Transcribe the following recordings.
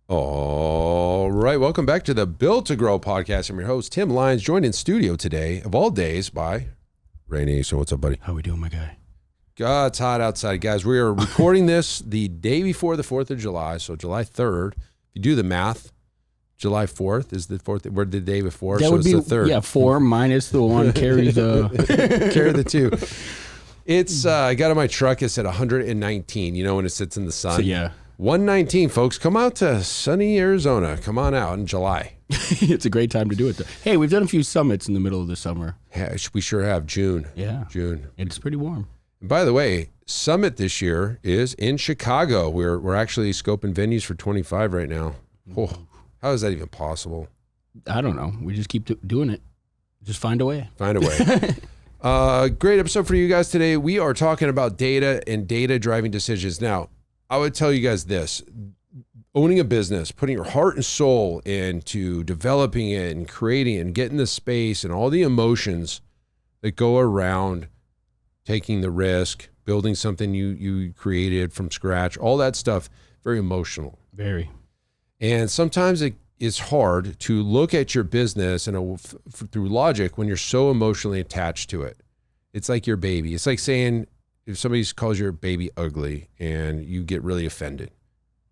All right, welcome back to the Built to Grow podcast. I'm your host, Tim Lyons, joined in studio today, of all days, by Rainey. So what's up, buddy? How we doing, my guy? God, it's hot outside, guys. We are recording this the day before the 4th of July, so July 3rd. If you do the math, July 4th is the 4th. We're the day before, That so would it's be, the 3rd. Yeah, 4 minus the 1, carry the... Carry the 2. It's, I got in my truck, it's at 119, you know, when it sits in the sun. So, yeah. 119, folks. Come out to sunny Arizona. Come on out in July. It's a great time to do it, though. Hey, we've done a few summits in the middle of the summer. Yeah, we sure have. June. Yeah. June. It's pretty warm. And by the way, Summit this year is in Chicago. We're actually scoping venues for 25 right now. Oh, how is that even possible? I don't know. We just keep doing it. Just find a way. Find a way. Great episode for you guys today. We are talking about data and data driving decisions. Now, I would tell you guys this. Owning a business, putting your heart and soul into developing it and creating it and getting the space and all the emotions that go around taking the risk, building something you created from scratch, all that stuff, very emotional. Very. And sometimes it is hard to look at your business through logic when you're so emotionally attached to it. It's like your baby. It's like saying if somebody calls your baby ugly and you get really offended.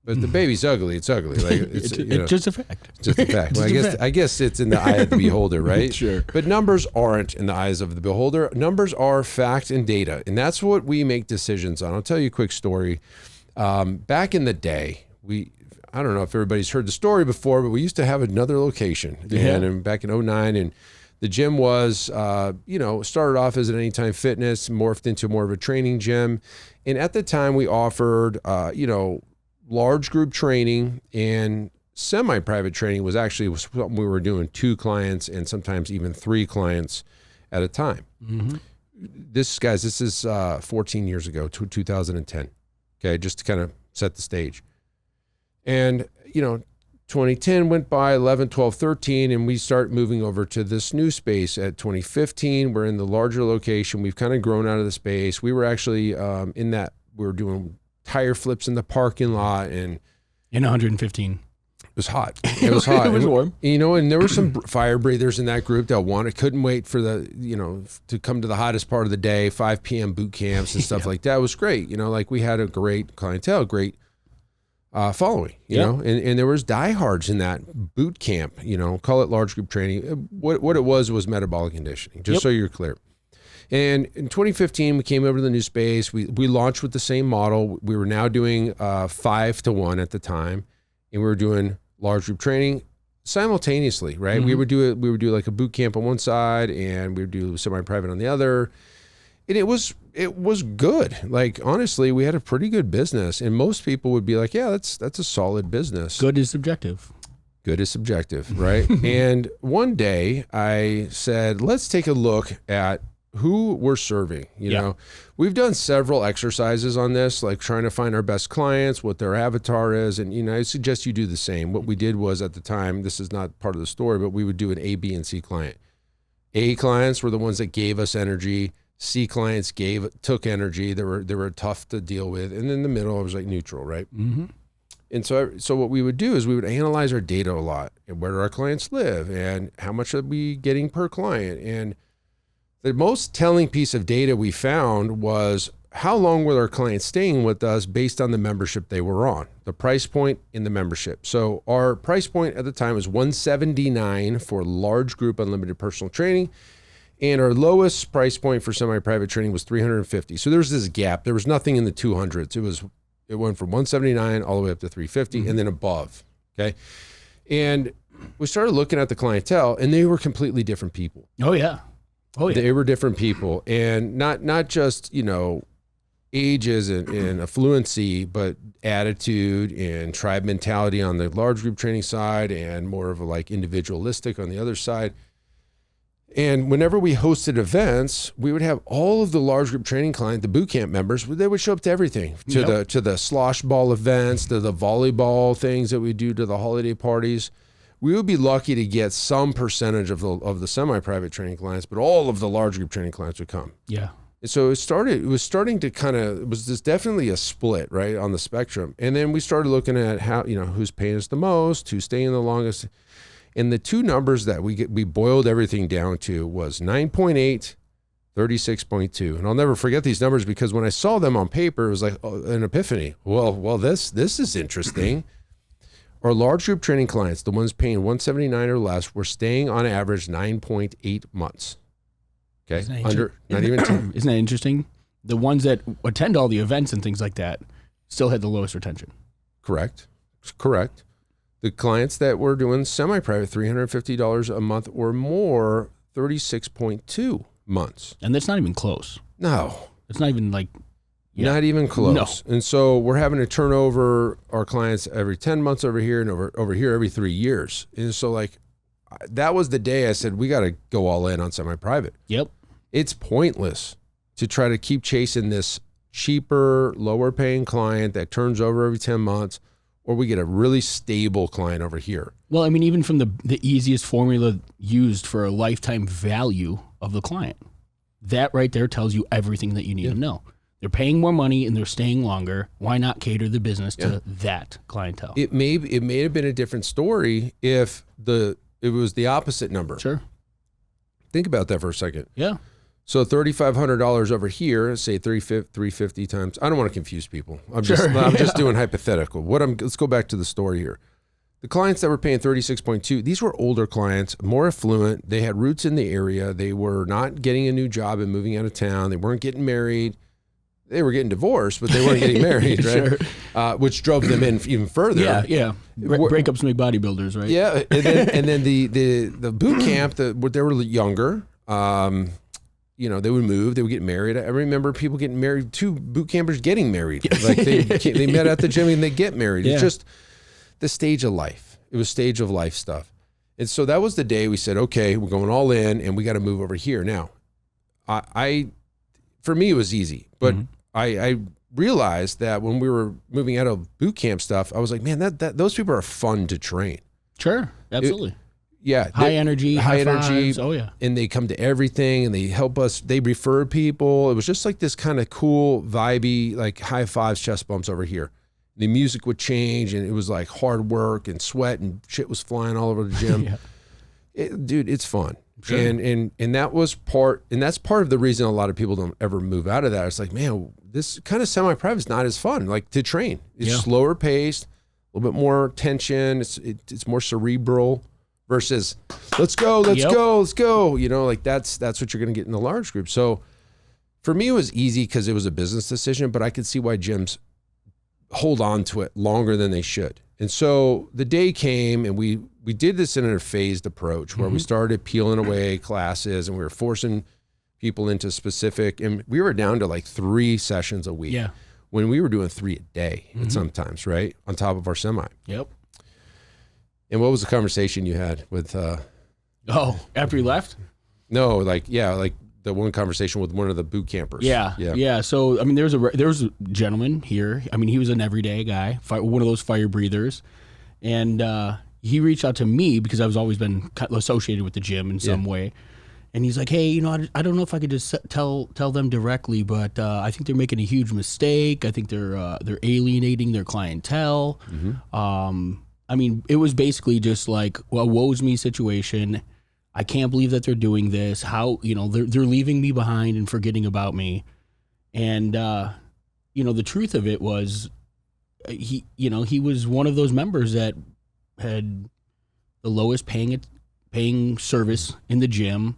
But the baby's ugly, it's ugly. Like it's just a fact. Just a fact. Well, I guess it's in the eye of the beholder, right? Sure. But numbers aren't in the eyes of the beholder. Numbers are fact and data, and that's what we make decisions on. I'll tell you a quick story. Back in the day, I don't know if everybody's heard the story before, but we used to have another location. Yeah. And back in 2009, and the gym was, started off as an Anytime Fitness, morphed into more of a training gym. And at the time we offered, large group training, and semi-private training was something we were doing 2 clients and sometimes even 3 clients at a time. Mm-hmm. This is 14 years ago, 2010. Okay. Just to kind of set the stage. And, 2010 went by, 11, 12, 13, and we start moving over to this new space at 2015. We're in the larger location. We've kind of grown out of the space. We were actually we were doing tire flips in the parking lot, and In 115. it was hot. It was hot. It was warm. And there were some fire breathers in that group that couldn't wait for to come to the hottest part of the day, 5 p.m. boot camps and stuff like that. It was great. We had a great clientele, great following, you know, and there was diehards in that boot camp, call it large group training. What it was metabolic conditioning, just so you're clear. And in 2015, we came over to the new space. We launched with the same model. We were now doing 5-to-1 at the time, and we were doing large group training simultaneously, right? Mm-hmm. We would do like a boot camp on one side, and we would do semi-private on the other. And it was good. Like, honestly, we had a pretty good business, and most people would be like, yeah, that's a solid business. Good is subjective. Good is subjective, right? And one day I said, let's take a look at who we're serving. You know, we've done several exercises on this, like trying to find our best clients, what their avatar is. And, I suggest you do the same. What we did was, at the time, this is not part of the story, but we would do an A, B, and C client. A clients were the ones that gave us energy. C clients took energy. They were tough to deal with. And in the middle, it was like neutral, right? Mm-hmm. And so what we would do is we would analyze our data a lot, and where do our clients live, and how much are we getting per client. And the most telling piece of data we found was how long were our clients staying with us based on the membership they were on, the price point in the membership. So our price point at the time was $179 for large group unlimited personal training. And our lowest price point for semi-private training was $350. So there's this gap. There was nothing in the 200s. It went from $179 all the way up to $350 and then above. Okay. And we started looking at the clientele, and they were completely different people. Oh, yeah. They were different people, and not just, ages and affluency, but attitude and tribe mentality on the large group training side, and more of a like individualistic on the other side. And whenever we hosted events, we would have all of the large group training client, the boot camp members, they would show up to everything, to the slosh ball events, to the volleyball things that we do, to the holiday parties. We would be lucky to get some percentage of the semi-private training clients, but all of the large group training clients would come. Yeah. So it was starting to it was just definitely a split, right, on the spectrum. And then we started looking at how, who's paying us the most, who's staying the longest. And the two numbers that we boiled everything down to was 9.8, 36.2. And I'll never forget these numbers because when I saw them on paper, it was like an epiphany. Well, this is interesting. Our large group training clients, the ones paying $179 or less, were staying on average 9.8 months. Okay, not even 10. Isn't that interesting? The ones that attend all the events and things like that still had the lowest retention. Correct. The clients that were doing semi-private, $350 a month or more, 36.2 months. And that's not even close. No. It's not even like... Yeah. Not even close. No. And so we're having to turn over our clients every 10 months over here and over here every 3 years. And so that was the day I said, we got to go all in on semi-private. Yep. It's pointless to try to keep chasing this cheaper, lower paying client that turns over every 10 months, or we get a really stable client over here. Well, I mean, even from the easiest formula used for a lifetime value of the client, that right there tells you everything that you need to know. They're paying more money and they're staying longer. Why not cater the business to that clientele? It may have been a different story if it was the opposite number. Sure. Think about that for a second. Yeah. So $3,500 over here, say 350 times. I don't want to confuse people. I'm just doing hypothetical. Let's go back to the story here. The clients that were paying 36.2, these were older clients, more affluent. They had roots in the area. They were not getting a new job and moving out of town. They weren't getting married. They were getting divorced, but they weren't getting married, right? Sure. Which drove them in even further. Yeah. Breakups make bodybuilders, right? Yeah, and then the boot camp, they were younger. They would move, they would get married. I remember people getting married, two boot campers getting married. Like they met at the gym and they get married. Yeah. It's just the stage of life. It was stage of life stuff. And so that was the day we said, okay, we're going all in and we got to move over here. Now, for me, it was easy, but I realized that when we were moving out of boot camp stuff, I was like, man, that those people are fun to train. Sure, absolutely. High energy. Oh yeah. And they come to everything and they help us. They refer people. It was just like this kind of cool, vibey, like high fives, chest bumps over here. The music would change and it was like hard work and sweat and shit was flying all over the gym. Dude, it's fun. Sure. And that's part of the reason a lot of people don't ever move out of that. It's like, man, this kind of semi-private is not as fun, like to train. It's slower paced, a little bit more tension. It's more cerebral versus let's go. Like that's what you're going to get in the large group. So for me, it was easy because it was a business decision, but I could see why gyms hold on to it longer than they should. And so the day came and we did this in a phased approach where we started peeling away classes and we were forcing people into specific, and we were down to like 3 sessions a week when we were doing 3 a day sometimes, right? On top of our semi. Yep. And what was the conversation you had with, after you left? No, like the one conversation with one of the boot campers. Yeah. So, I mean, there was a gentleman here. I mean, he was an everyday guy, one of those fire breathers. And he reached out to me because I've always been associated with the gym in some way. And he's like, hey, I don't know if I could just tell them directly, but I think they're making a huge mistake. I think they're alienating their clientele. I mean, it was basically just like a woe's me situation. I can't believe that they're doing this. How, they're leaving me behind and forgetting about me. And, the truth of it was he was one of those members that had the lowest paying service in the gym.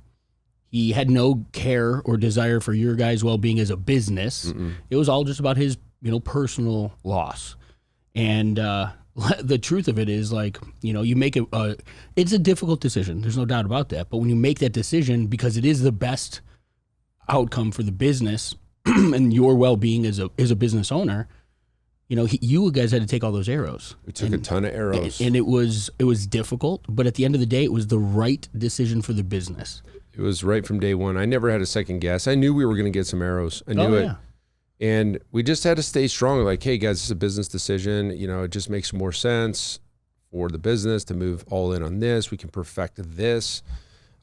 He had no care or desire for your guys' well-being as a business. It was all just about his, personal loss. And, the truth of it is, like, you make it's a difficult decision. There's no doubt about that. But when you make that decision, because it is the best outcome for the business and your well-being as a business owner, you guys had to take all those arrows. We took a ton of arrows. And it was difficult. But at the end of the day, it was the right decision for the business. It was right from day one. I never had a second guess. I knew we were going to get some arrows. I knew it. And we just had to stay strong. Like, hey, guys, this is a business decision. It just makes more sense for the business to move all in on this. We can perfect this.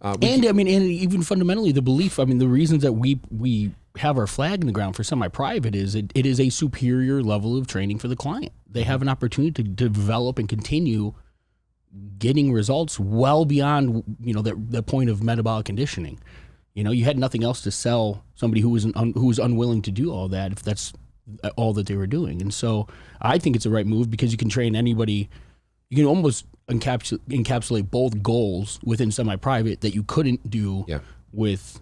And even fundamentally, the belief. I mean, the reasons that we have our flag in the ground for semi-private is it is a superior level of training for the client. They have an opportunity to develop and continue getting results well beyond the point of metabolic conditioning. You had nothing else to sell somebody who was unwilling to do all that if that's all that they were doing. And so I think it's the right move because you can train anybody. You can almost encapsulate both goals within semi-private that you couldn't do with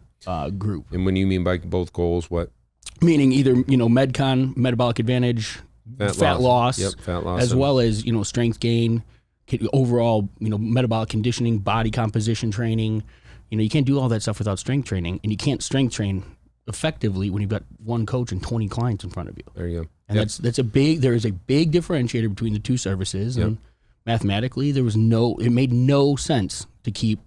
group. And when you mean by both goals, what? Meaning either medcon, metabolic advantage, fat loss, as well as strength gain, overall metabolic conditioning, body composition training. You can't do all that stuff without strength training, and you can't strength train effectively when you've got one coach and 20 clients in front of you. There you go. And there is a big differentiator between the two services. And mathematically, it made no sense to keep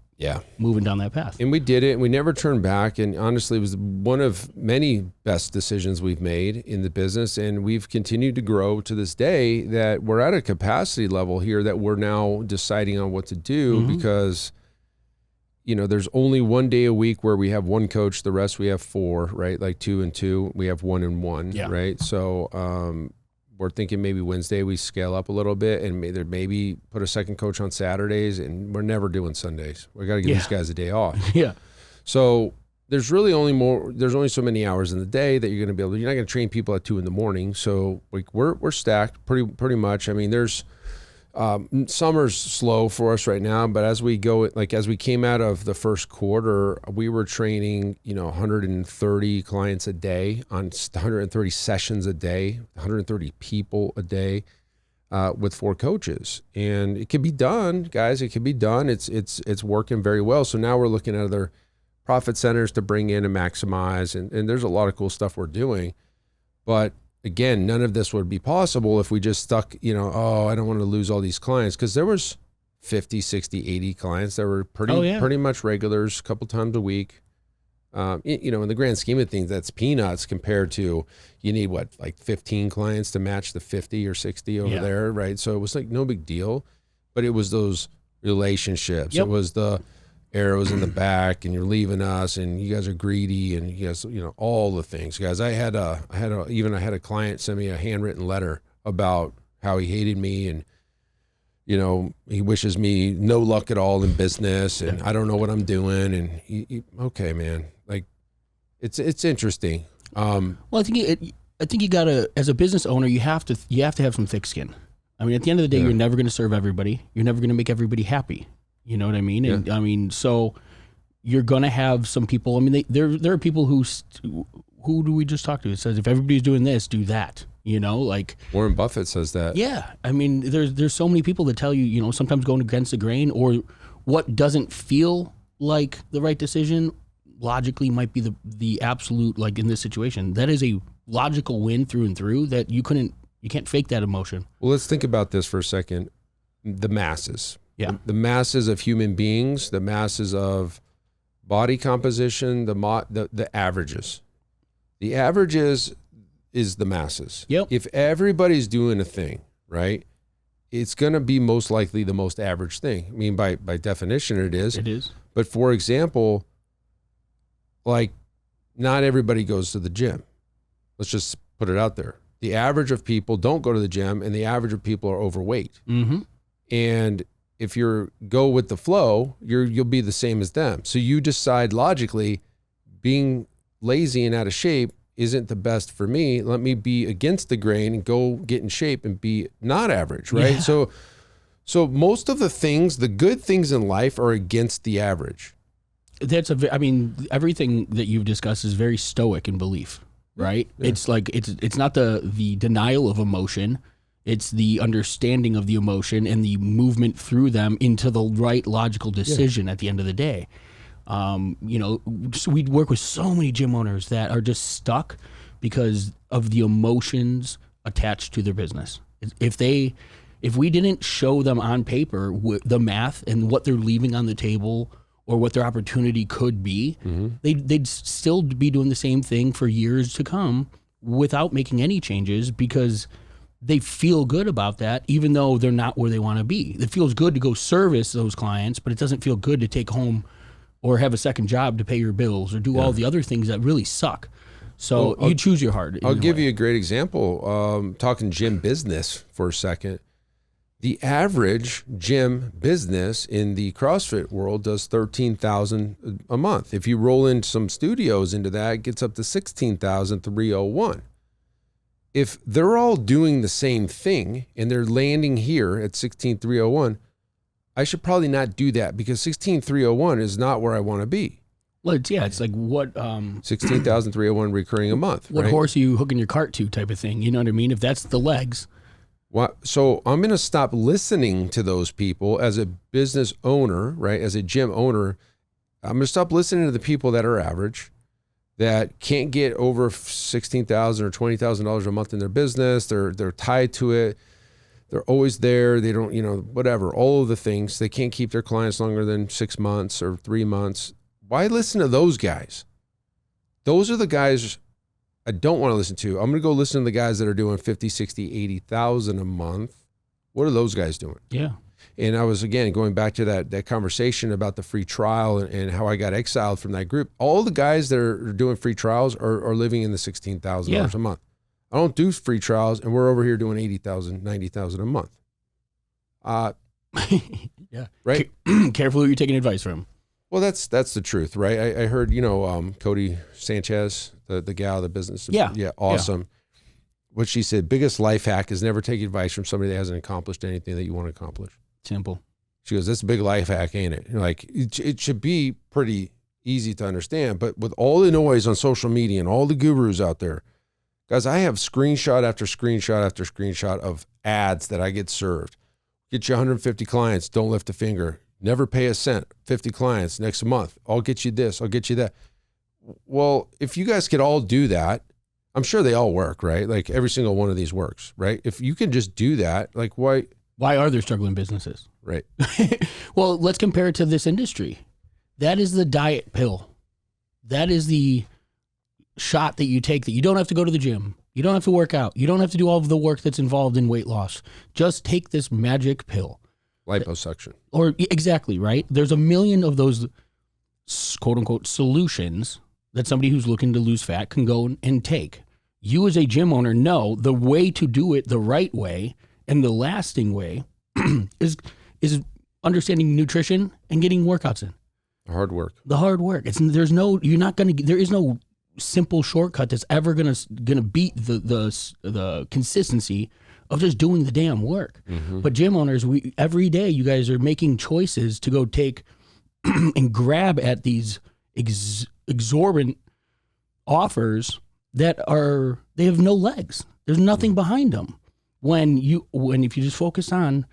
moving down that path. And we did it, and we never turned back. And honestly, it was one of many best decisions we've made in the business. And we've continued to grow to this day that we're at a capacity level here that we're now deciding on what to do because there's only one day a week where we have one coach. The rest we have 4, right? Like 2 and 2. We have 1 and 1, right? So we're thinking maybe Wednesday we scale up a little bit and maybe put a second coach on Saturdays, and we're never doing Sundays. We got to give these guys a day off. So there's only so many hours in the day that you're going to you're not going to train people at 2 a.m. So we're stacked pretty much. I mean, there's summer's slow for us right now, but as we came out of the first quarter, we were training 130 clients a day on 130 sessions a day, 130 people a day with 4 coaches, and it can be done, guys. It can be done. It's working very well. So now we're looking at other profit centers to bring in and maximize, and there's a lot of cool stuff we're doing, but again, none of this would be possible if we just stuck, I don't want to lose all these clients, because there was 50, 60, 80 clients that were pretty much regulars a couple times a week. In the grand scheme of things, that's peanuts compared to you need 15 clients to match the 50 or 60 over there, right? So it was like no big deal, but it was those relationships. It was the arrows in the back, and you're leaving us, and you guys are greedy, and you guys, all the things, guys. I had a client send me a handwritten letter about how he hated me, and he wishes me no luck at all in business, and I don't know what I'm doing. And okay, man, like it's interesting. Well, I think you gotta, as a business owner, you have to have some thick skin. I mean, at the end of the day, you're never going to serve everybody. You're never going to make everybody happy. You know what I mean? And I mean, so you're going to have some people. I mean, there are people who do we just talk to? It says, if everybody's doing this, do that. Like Warren Buffett says that. Yeah. I mean, there's so many people that tell you, sometimes going against the grain or what doesn't feel like the right decision logically might be the absolute, like in this situation, that is a logical win through and through that you can't fake that emotion. Well, let's think about this for a second. The masses. Yeah. The masses of human beings, the masses of body composition, the averages. The averages is the masses. Yep. If everybody's doing a thing, right, it's going to be most likely the most average thing. I mean, by definition, it is. It is. But for example, like not everybody goes to the gym. Let's just put it out there. The average of people don't go to the gym, and the average of people are overweight. Mm-hmm. And if you go with the flow, you'll be the same as them. So you decide logically, being lazy and out of shape isn't the best for me. Let me be against the grain and go get in shape and be not average, right? Yeah. So most of the things, the good things in life, are against the average. Everything that you've discussed is very stoic in belief, right? Yeah. It's like it's not the denial of emotion. It's the understanding of the emotion and the movement through them into the right logical decision at the end of the day. So we work with so many gym owners that are just stuck because of the emotions attached to their business. If we didn't show them on paper the math and what they're leaving on the table or what their opportunity could be, they'd still be doing the same thing for years to come without making any changes because they feel good about that, even though they're not where they want to be. It feels good to go service those clients, but it doesn't feel good to take home or have a second job to pay your bills or do all the other things that really suck. So you choose your heart. I'll give you a great example. Talking gym business for a second. The average gym business in the CrossFit world does $13,000 a month. If you roll in some studios into that, it gets up to $16,301. If they're all doing the same thing and they're landing here at $16,301, I should probably not do that because $16,301 is not where I want to be. Well, it's like what $16,301 recurring a month. What right? horse are you hooking your cart to, type of thing. You know what I mean? If that's the legs. So I'm going to stop listening to those people as a business owner, right? As a gym owner, I'm going to stop listening to the people that are average, that can't get over $16,000 or $20,000 a month in their business. They're tied to it. They're always there. They don't, whatever, all of the things. They can't keep their clients longer than 6 months or 3 months. Why listen to those guys? Those are the guys I don't want to listen to. I'm going to go listen to the guys that are doing 50, 60, 80,000 a month. What are those guys doing? Yeah. And I was, again, going back to that conversation about the free trial and how I got exiled from that group. All the guys that are doing free trials are living in the $16,000 a month. I don't do free trials, and we're over here doing $80,000, $90,000 a month. Yeah. Right? Careful who you're taking advice from. Well, that's the truth, right? I heard, Cody Sanchez, the gal, the business. Yeah. Yeah, awesome. Yeah. What she said, biggest life hack is never take advice from somebody that hasn't accomplished anything that you want to accomplish. Simple. She goes, that's a big life hack, ain't it? Like, it should be pretty easy to understand, but with all the noise on social media and all the gurus out there, guys, I have screenshot after screenshot after screenshot of ads that I get served. Get you 150 clients, don't lift a finger. Never pay a cent, 50 clients next month. I'll get you this, I'll get you that. Well, if you guys could all do that, I'm sure they all work, right? Like every single one of these works, right? If you can just do that, like why are there struggling businesses? Right. Well, let's compare it to this industry. That is the diet pill. That is the shot that you take that you don't have to go to the gym. You don't have to work out. You don't have to do all of the work that's involved in weight loss. Just take this magic pill. Liposuction. Or exactly, right? There's a million of those quote unquote solutions that somebody who's looking to lose fat can go and take. You as a gym owner know the way to do it the right way and the lasting way is understanding nutrition and getting workouts in. The hard work. The hard work. There is no simple shortcut that's ever gonna beat the consistency of just doing the damn work. Mm-hmm. But gym owners, every day you guys are making choices to go take and grab at these exorbitant offers that they have no legs. There's nothing behind them. If you just focus on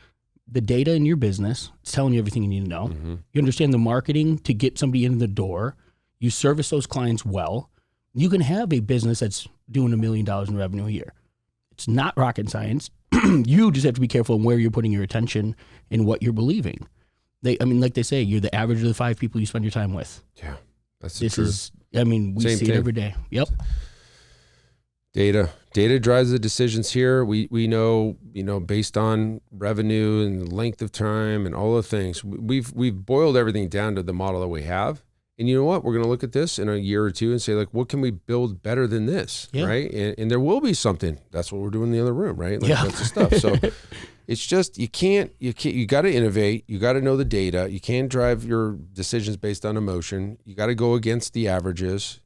the data in your business, it's telling you everything you need to know. Mm-hmm. You understand the marketing to get somebody in the door. You service those clients well. You can have a business that's doing $1 million in revenue a year. It's not rocket science. You just have to be careful in where you're putting your attention and what you're believing. Like they say, you're the average of the 5 people you spend your time with. Yeah, that's the truth. We see it every day. Yep. Data drives the decisions here. We know, based on revenue and length of time and all the things, we've boiled everything down to the model that we have. And you know what? We're going to look at this in a year or two and say, like, what can we build better than this, right? And there will be something. That's what we're doing in the other room, right? Like, that's the stuff. So it's just, you got to innovate. You got to know the data. You can't drive your decisions based on emotion. You got to go against the averages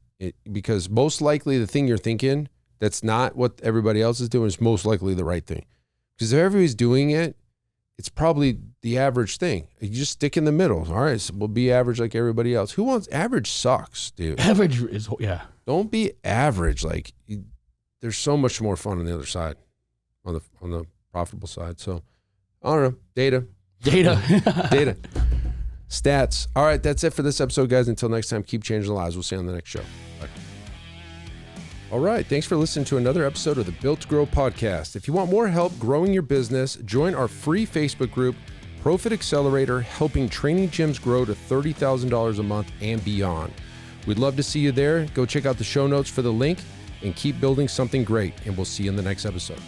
because most likely the thing you're thinking that's not what everybody else is doing is most likely the right thing. Because if everybody's doing it, it's probably the average thing. You just stick in the middle. All right, so we'll be average like everybody else. Who wants average? Sucks, dude. Average is, yeah. Don't be average. Like, there's so much more fun on the other side, on the profitable side. So, I don't know. Data. Stats. All right, that's it for this episode, guys. Until next time, keep changing lives. We'll see you on the next show. Bye. All right, thanks for listening to another episode of the Built to Grow podcast. If you want more help growing your business, join our free Facebook group, Profit Accelerator, helping training gyms grow to $30,000 a month and beyond. We'd love to see you there. Go check out the show notes for the link and keep building something great, and we'll see you in the next episode.